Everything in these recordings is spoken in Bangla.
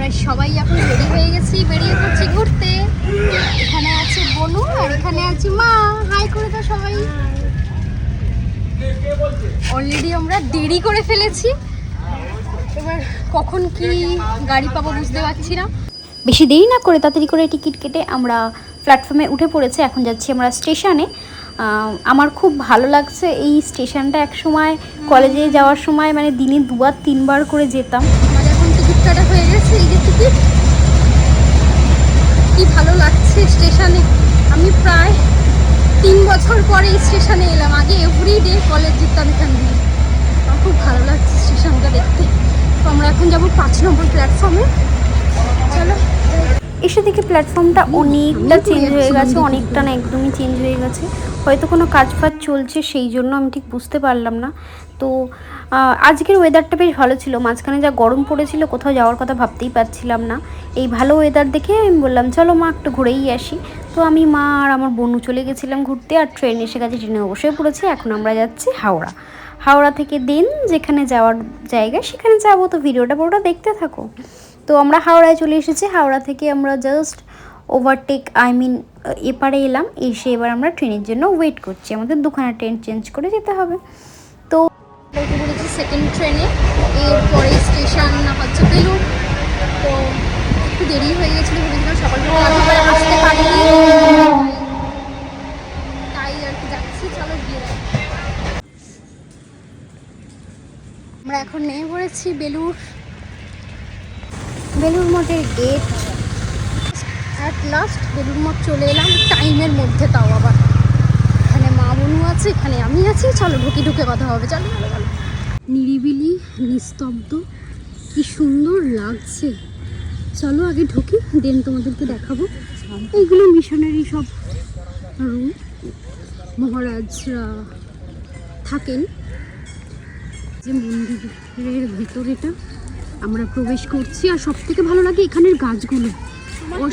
আমরা সবাই এখন রেডি হয়ে গেছি, বেরিয়ে পড়ছি ঘুরতে। এখানে আছে বনু আর এখানে আছে মা। হাই করে দাও সবাই। অলরেডি আমরা দেরি করে ফেলেছি, এবার কখন কি গাড়ি পাবো বুঝতে পারছি না। বেশি দেরি না করে তাড়াতাড়ি করে টিকিট কেটে আমরা প্ল্যাটফর্মে উঠে পড়েছি। এখন যাচ্ছি আমরা স্টেশনে। আমার খুব ভালো লাগছে এই স্টেশনটা। এক সময় কলেজে যাওয়ার সময় মানে দিনে 2-3বার করে যেতাম। আমার এখন টিকিট কাটা হয়ে গেছে, এই যে টিকিট। কি ভালো লাগছে স্টেশনে। আমি প্রায় 3 বছর পরে এই স্টেশনে এলাম। আগে এভরিডে কলেজ যেতাম এখান দিয়ে। আমার খুব ভালো লাগছে স্টেশনটা দেখতে। তো আমরা এখন যাবো 5 নম্বর প্ল্যাটফর্মে। চলো। এসে দেখি প্ল্যাটফর্মটা অনেকটা চেঞ্জ হয়ে গেছে, অনেকটা না একদমই চেঞ্জ হয়ে গেছে। হয়তো কোনো কাজ ফাজ চলছে, সেই জন্য আমি ঠিক বুঝতে পারলাম না। তো আজকের ওয়েদারটা বেশ ভালো ছিল। মাঝখানে যা গরম পড়েছিল, কোথাও যাওয়ার কথা ভাবতেই পারছিলাম না। এই ভালো ওয়েদার দেখে আমি বললাম চলো মা একটু ঘুরেই আসি। তো আমি, মা আর আমার বোনু চলে গেছিলাম ঘুরতে। আর ট্রেন এসে গেছে, ট্রেনে বসে পড়েছি। এখন আমরা যাচ্ছি হাওড়া। হাওড়া থেকে দেন যেখানে যাওয়ার জায়গা সেখানে যাবো। তো ভিডিওটা পুরোটা দেখতে থাকো। তো আমরা হাওড়ায় চলে এসেছি। হাওড়া থেকে আমরা জাস্ট ওভারটেক এপারে এলাম। এসে এবার আমরা ট্রেনের জন্য ওয়েট করছি। আমাদের দুখানা ট্রেন চেঞ্জ করে যেতে হবে। তো উঠে পড়েছি সেকেন্ড ট্রেনে। এরপরে স্টেশন হচ্ছে বেলুড়। তো একটু দেরি হয়ে গেছিলো, ভেবেছিলাম সকাল সকাল আসতে পারিনি, তাই আর কি যাচ্ছি। চলো গিয়ে আমরা এখন নেমে পড়েছি বেলুড় মঠের gate. At last Belur Math চলে এলাম, টাইমের মধ্যে। তাও আবার এখানে মা বনু আছে, এখানে আমি আছি। চলো ঢুকে কথা হবে। চলো চলো চলো। নিরিবিলি, নিস্তব্ধ, কি সুন্দর লাগছে। চলো আগে ঢুকি, দেন তোমাদেরকে দেখাবো। এইগুলো মিশনারি সব রুম, মহারাজরা থাকেন। যে মন্দিরের ভেতরেটা আমরা প্রবেশ করছি। আর সব থেকে ভালো লাগে এখানের গাছগুলো।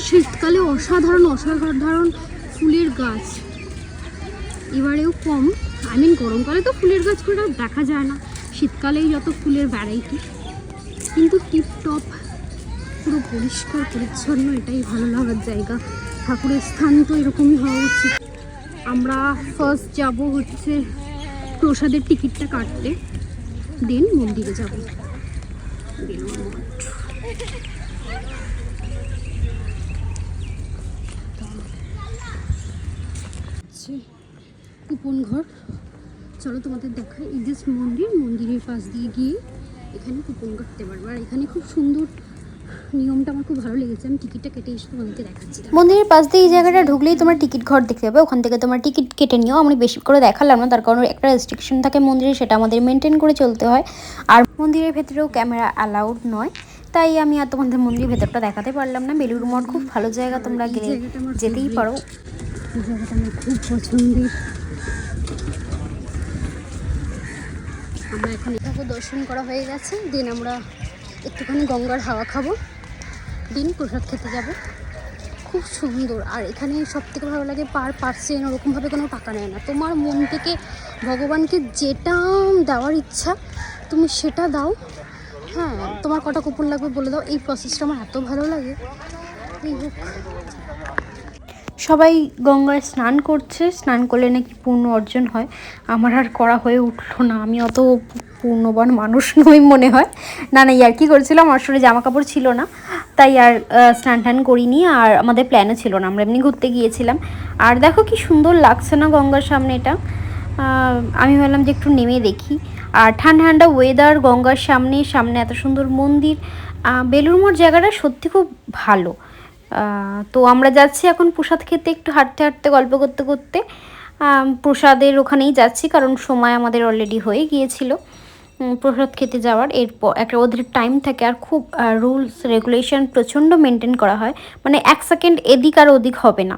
শীতকালে অসাধারণ ফুলের গাছ। এবারেও কম, গরমকালে তো ফুলের গাছ করে দেখা যায় না, শীতকালেই যত ফুলের ভ্যারাইটি। কিন্তু টিপটপ, পুরো পরিষ্কার পরিচ্ছন্ন, এটাই ভালো লাগার জায়গা। ঠাকুরের স্থান তো এরকমই হওয়া উচিত। আমরা ফার্স্ট যাব হচ্ছে প্রসাদের টিকিটটা কাটতে, দেন মন্দিরে যাব। কুপন ঘর। চলো তোমাদের দেখাই। এই যে মন্দিরের পাশ দিয়ে গিয়ে এখানে কুপন কাটতে পারবো। আর এখানে খুব সুন্দর নিয়মটা আমার খুব ভালো লেগেছে। আমি টিকিটটা কেটে এসে তোমাদেরকে দেখাচ্ছি। মন্দিরের পাশ দিয়ে এই জায়গাটা ঢুকলেই তোমার টিকিট ঘর দেখতে পাবে। ওখান থেকে তোমার টিকিট কেটে নিও। আমি বেশি করে দেখালাম না, তার কারণ একটা রেস্ট্রিকশন থাকে মন্দিরে, সেটা আমাদের মেনটেন করে চলতে হয়। আর মন্দিরের ভেতরেও ক্যামেরা অ্যালাউড নয়, তাই আমি আর তোমাদের মন্দিরের ভেতরটা দেখাতে পারলাম না। বেলুড় মঠ খুব ভালো জায়গা, তোমরা গেলে যেতেই পারো। এই জায়গাটা আমার খুব পছন্দের। আমরা এখন ঠাকুর দর্শন করা হয়ে গেছে। দেন আমরা একটুখানি গঙ্গার হাওয়া খাবো, দিন প্রসাদ খেতে যাব। খুব সুন্দর। আর এখানে সব থেকে ভালো লাগে পার পার্সেন্ট ওরকমভাবে কোনো টাকা নেয় না। তোমার মন থেকে ভগবানকে যেটা দেওয়ার ইচ্ছা তুমি সেটা দাও। হ্যাঁ, তোমার কটা কুপন লাগবে বলে দাও। এই প্রসেসটা আমার এত ভালো লাগে। এই হোক, সবাই গঙ্গায় স্নান করছে। স্নান করলে নাকি পূর্ণ অর্জন হয়। আমার আর করা হয়ে উঠলো না, আমি অত পূর্ণবান মানুষ নই মনে হয়। না আর কি করেছিলাম, আমার শরীরে জামা কাপড় ছিল না, তাই আর স্নান টান করিনি। আর আমাদের প্ল্যানও ছিল না, আমরা এমনি ঘুরতে গিয়েছিলাম। আর দেখো কি সুন্দর লাগছে না গঙ্গার সামনে এটা। আমি ভাবলাম যে একটু নেমে দেখি। আর ঠান্ডা ঠান্ডা ওয়েদার, গঙ্গার সামনে এত সুন্দর মন্দির। বেলুড় মঠ জায়গাটা সত্যি খুব ভালো। তো আমরা যাচ্ছি এখন প্রসাদ খেতে, একটু হাঁটতে হাঁটতে গল্প করতে করতে প্রসাদের ওখানেই যাচ্ছি, কারণ সময় আমাদের অলরেডি হয়ে গিয়েছিল প্রসাদ খেতে যাওয়ার। এরপর একটা ওদের টাইম থাকে, আর খুব রুলস রেগুলেশন প্রচণ্ড মেনটেন করা হয়, মানে 1 সেকেন্ড এদিক আর ওদিক হবে না।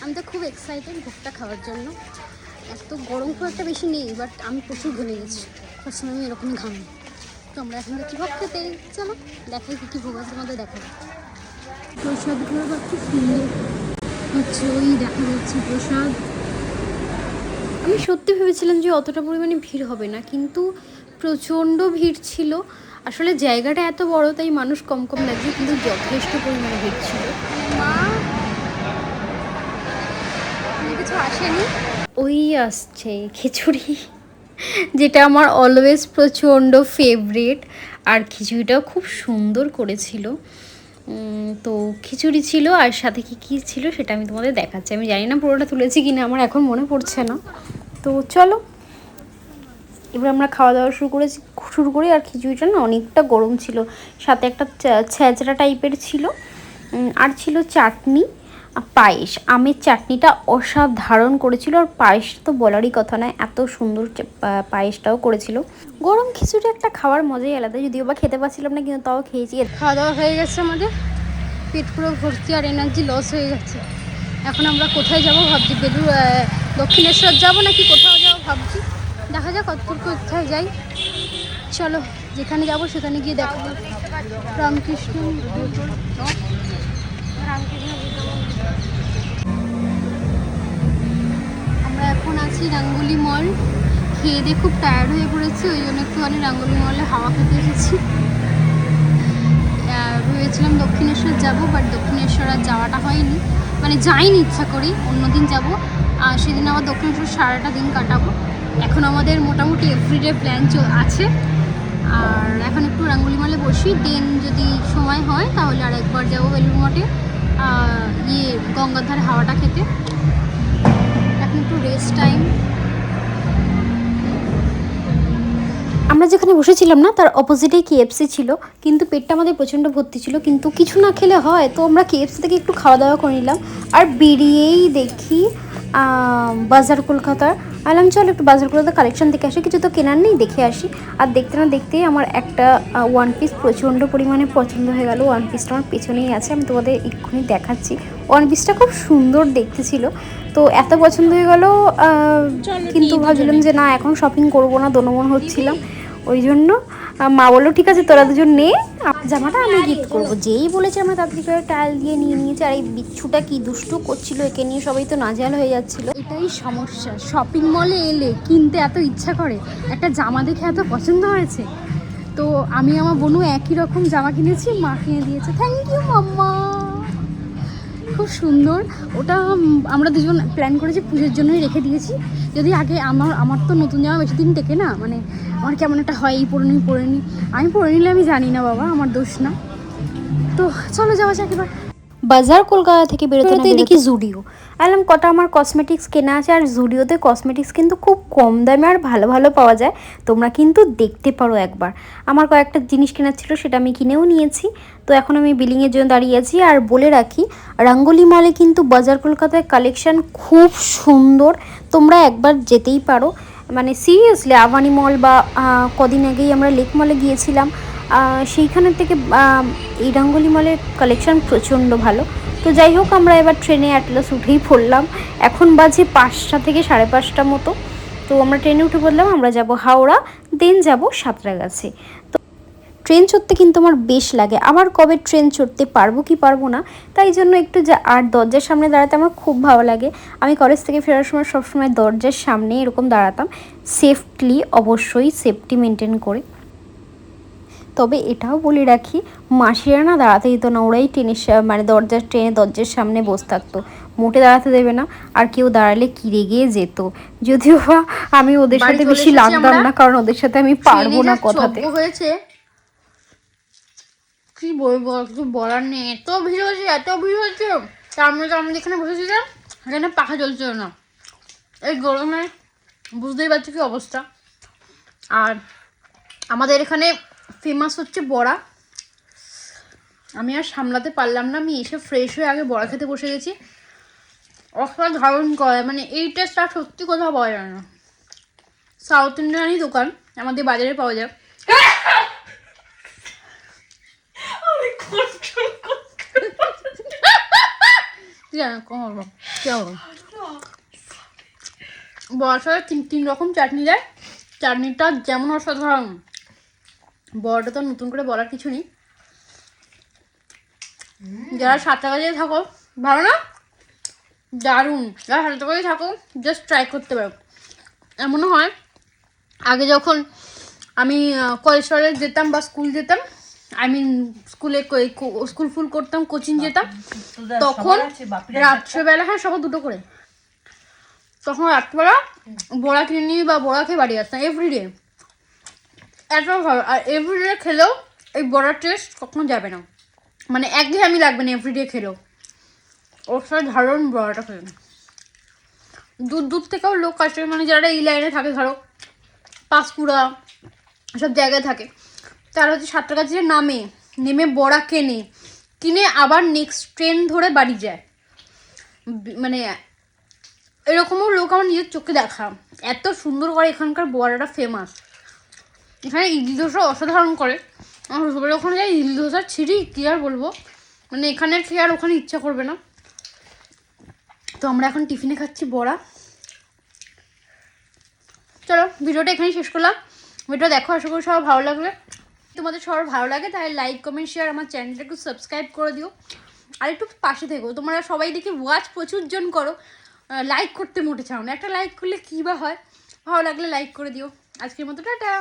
আমি তো খুব এক্সাইটেড ভোগটা খাওয়ার জন্য। এত গরম খুব একটা বেশি নেই, বাট আমি প্রচুর ঘেমে গেছি। সবসময় আমি এরকমই ঘামি। তো আমরা এখন দেখছি ভোগ খেতে। চলো দেখাই কী ভোগ আছে তোমাদের দেখাবো। প্রসাদগুলো বা খুব সুন্দর হচ্ছে, ওই দেখা যাচ্ছে প্রসাদ। আমি সত্যি ভেবেছিলাম যে অতটা পরিমাণে ভিড় হবে না, কিন্তু প্রচণ্ড ভিড় ছিল। আসলে জায়গাটা এত বড় তাই মানুষ কম কম লাগছে, কিন্তু যথেষ্ট পরিমাণে ভিড় ছিল। মা কিছু আসেনি, ওই আসছে খিচুড়ি, যেটা আমার অলওয়েজ প্রচণ্ড ফেভারিট। আর খিচুড়িটাও খুব সুন্দর করেছিল। তো খিচুড়ি ছিল, আর সাথে কি কী ছিল সেটা আমি তোমাদের দেখাচ্ছি। আমি জানি না পুরোটা তুলেছি কিনা, আমার এখন মনে পড়ছে না। তো চলো এবার আমরা খাওয়া দাওয়া শুরু করি। আর খিচুড়িটা না অনেকটা গরম ছিল, সাথে একটা ছ্যাঁচড়া টাইপের ছিল, আর ছিল চাটনি, পায়েস। আমের চাটনিটা অসাধারণ করেছিল, আর পায়েসটা তো বলারই কথা নয়, এত সুন্দর পায়েসটাও করেছিল। গরম খিচুড়ি একটা খাওয়ার মজাই আলাদা, যদিও বা খেতে পারছিলাম না, কিন্তু তাও খেয়েছি। খাওয়া দাওয়া হয়ে গেছে আমাদের, পেট পুরো ভর্তি আর এনার্জি লস হয়ে গেছে। এখন আমরা কোথায় যাব ভাবছি, দক্ষিণেশ্বর যাব নাকি কোথাও যাবো ভাবছি, দেখা যাক কতটুকু কোথায় যাই। চলো যেখানে যাব সেখানে গিয়ে দেখা। রামকৃষ্ণ আমরা এখন আছি রাঙ্গুলি মল। খেয়ে দিয়ে খুব টায়ার্ড হয়ে পড়েছি, ওই জন্য একটুখানি রাঙ্গুলি মলে হাওয়া খেতে এসেছি। ভেবেছিলাম দক্ষিণেশ্বর যাব, বাট দক্ষিণেশ্বর আর যাওয়াটা হয়নি, মানে যাইনি ইচ্ছা করি, অন্যদিন যাব। আর সেদিন আবার দক্ষিণেশ্বর সারাটা দিন কাটাবো। এখন আমাদের মোটামুটি এভরিডে প্ল্যান আছে। আর এখন একটু রাঙ্গুলি মলে বসি, দেন যদি সময় হয় তাহলে আর একবার যাবো বেলুড় মঠে, গঙ্গার ধারে হাওয়াটা খেতে। এখন একটু রেস্ট টাইম। আমরা যেখানে বসেছিলাম না তার অপোজিটেই কেএফসি ছিল, কিন্তু পেটটা আমাদের প্রচণ্ড ভর্তি ছিল, কিন্তু কিছু না খেলে হয়, তো আমরা কেএফসি থেকে একটু খাওয়া দাওয়া করে নিলাম। আর বেরিয়েই দেখি বাজার কলকাতার, আলাম চলো একটু বাজার কলকাতার কালেকশন দেখে আসি, কিছু তো কেনার নেই, দেখে আসি। আর দেখতে না দেখতেই আমার একটা ওয়ান পিস প্রচণ্ড পরিমাণে পছন্দ হয়ে গেল। ওয়ান পিসটা আমার পেছনেই আছে, আমি তোমাদের এক্ষুনি দেখাচ্ছি। ওয়ান পিসটা খুব সুন্দর দেখতে ছিল, তো এত পছন্দ হয়ে গেল, কিন্তু ভাবছিলাম যে না এখন শপিং করবো না, দোনমন হচ্ছিলাম। ওই জন্য মা বললো ঠিক আছে তোরা দুজন নে, জামাটা আমি গিফট করবো। যেই বলেছে আমরা তাড়াতাড়ি করে টাইল দিয়ে নিয়ে নিয়েছি। আর এই বিচ্ছুটা কি দুষ্টু করছিল, একে নিয়ে সবাই তো নাজেহাল হয়ে যাচ্ছিল। এটাই সমস্যা, শপিং মলে এলে কিনতে এত ইচ্ছা করে, একটা জামা দেখে এত পছন্দ হয়েছে, তো আমি আমার বোনু একই রকম জামা কিনেছি, মা কিনে দিয়েছে। থ্যাংক ইউ মাম্মা, খুব সুন্দর। ওটা আমরা দুজন প্ল্যান করেছি, পুজোর জন্যই রেখে দিয়েছি। যদি আগে আমার তো নতুন জামা বেশি দিন টেকে না, মানে আমার কেমন একটা হয়, এই পরে নিই আমি পরে নিলে, আমি জানি না বাবা, আমার দোষ না। তো চলো যাওয়া যাক এবার। বাজার কলকাতা থেকে বেরোতে দেখি জুডিও। আলাম কটা আমার কসমেটিক্স কেনা আছে, আর জুডিওতে কসমেটিক্স কিন্তু খুব কম দামে আর ভালো ভালো পাওয়া যায়, তোমরা কিন্তু দেখতে পারো একবার। আমার কয়েকটা জিনিস কেনার ছিল, সেটা আমি কিনেও নিয়েছি। তো এখন আমি বিলিংয়ের জন্য দাঁড়িয়ে আছি। আর বলে রাখি, রাঙ্গুলি মলে কিন্তু বাজার কলকাতায় কালেকশান খুব সুন্দর, তোমরা একবার যেতেই পারো। মানে সিরিয়াসলি, আভানি মল বা কদিন আগেই আমরা লেক মলে গিয়েছিলাম, সেইখানের থেকে এই রাঙ্গুলি মলের কালেকশান প্রচণ্ড ভালো। তো যাই হোক, আমরা এবার ট্রেনে অ্যাটলাস উঠেই পড়লাম। এখন বাজে 5টা থেকে 5:30 মতো। তো আমরা ট্রেনে উঠে পড়লাম, আমরা যাব হাওড়া, দেন যাব সাঁতরাগাছি। তো ট্রেন চড়তে কিন্তু আমার বেশ লাগে, আবার কবে ট্রেন চড়তে পারবো কি পারবো না, তাই জন্য একটু আর দরজার সামনে দাঁড়াতে আমার খুব ভালো লাগে। আমি কলেজ থেকে ফেরার সময় সবসময় দরজার সামনে এরকম দাঁড়াতাম, সেফলি, অবশ্যই সেফটি মেনটেন করে। তবে এটাও বলে রাখি, মাসিরা না দাঁড়াতে দিত না, ওরাই ট্রেনে দরজার সামনে বসে থাকতো, মোটে দাঁড়াতে দেবে না। আর কেউ দাঁড়ালে কি রেগে যেত, যদিও বা আমি ওদের সাথে বেশি লাগতাম না, কারণ ওদের সাথে আমি পারবো না কথাতে। হয়েছে কি বলবো, কিছু বলার নেই, এত ভিড় হয়েছে। তার মধ্যে আমরা যেখানে বসেছিলাম সেখানে পাখা চলছিল না, এই গরমে বুঝতেই পারছি কি অবস্থা। আর আমাদের এখানে ফেমাস হচ্ছে বড়া, আমি আর সামলাতে পারলাম না, আমি এসে ফ্রেশ হয়ে আগে বড়া খেতে বসে গেছি। অসাধারণ করে, মানে এই টেস্টটা সত্যি কোথাও পাওয়া যায় না। সাউথ ইন্ডিয়ানই দোকান, আমাদের বাজারে পাওয়া যায়। বড়ার সাথে তিন রকম চাটনি দেয়, চাটনিটা যেমন অসাধারণ, বড়াটা তো নতুন করে বলার কিছু নেই। যারা সাঁতরাগাছিতে থাকো, ভালো না, দারুণ। যারা সাঁতরাগাছিতে থাকো জাস্ট ট্রাই করতে পারো। এমনও হয়, আগে যখন আমি কলেজ যেতাম বা স্কুল যেতাম, স্কুলে স্কুল ফুল করতাম, কোচিং যেতাম, তখন রাত্রেবেলা, হ্যাঁ সবার দুটো করে, তখন রাত্রেবেলা বড়া কিনে নিয়ে বা বড়া খেয়ে বাড়ি আসতাম এভরিডে। এত ভালো, আর এভরিডে খেলেও এই বড়ার টেস্ট কখনো যাবে না, মানে একঘেয়েমি লাগবে না এভরিডে খেলেও, ওর সাথে ধারণ বড়াটা খেলে। দূর দূর থেকেও লোক আসে, মানে যারা এই লাইনে থাকে, ধরো পাঁশকুড়া সব জায়গায় থাকে, তারা হচ্ছে সাঁতরাগাছিতে নেমে বড়া কিনে আবার নেক্সট ট্রেন ধরে বাড়ি যায়। মানে এরকমও লোক আমার নিজের চোখে দেখা, এত সুন্দর করে এখানকার বড়াটা ফেমাস। এখানে ইডলি ধোসা অসাধারণ করে, আমার শ্বশুরের ওখানে যাই ইডলি ধোসার ছিঁড়ি কী আর বলবো, মানে এখানে খেয়ে আর ওখানে ইচ্ছা করবে না। তো আমরা এখন টিফিনে খাচ্ছি বড়া। চলো ভিডিওটা এখানেই শেষ করলাম, ভিডিওটা দেখো, আশা করি সবার ভালো লাগবে। তোমাদের সবার ভালো লাগে তাহলে লাইক কমেন্ট শেয়ার, আমার চ্যানেলটা একটু সাবস্ক্রাইব করে দিও, আর একটু পাশে থেকো। তোমরা সবাই দেখি ওয়াচ প্রচুর জন করো, লাইক করতে মোটে চাও না, একটা লাইক করলে কী বা হয়, ভালো লাগলে লাইক করে দিও। আজকের মতো টাটা।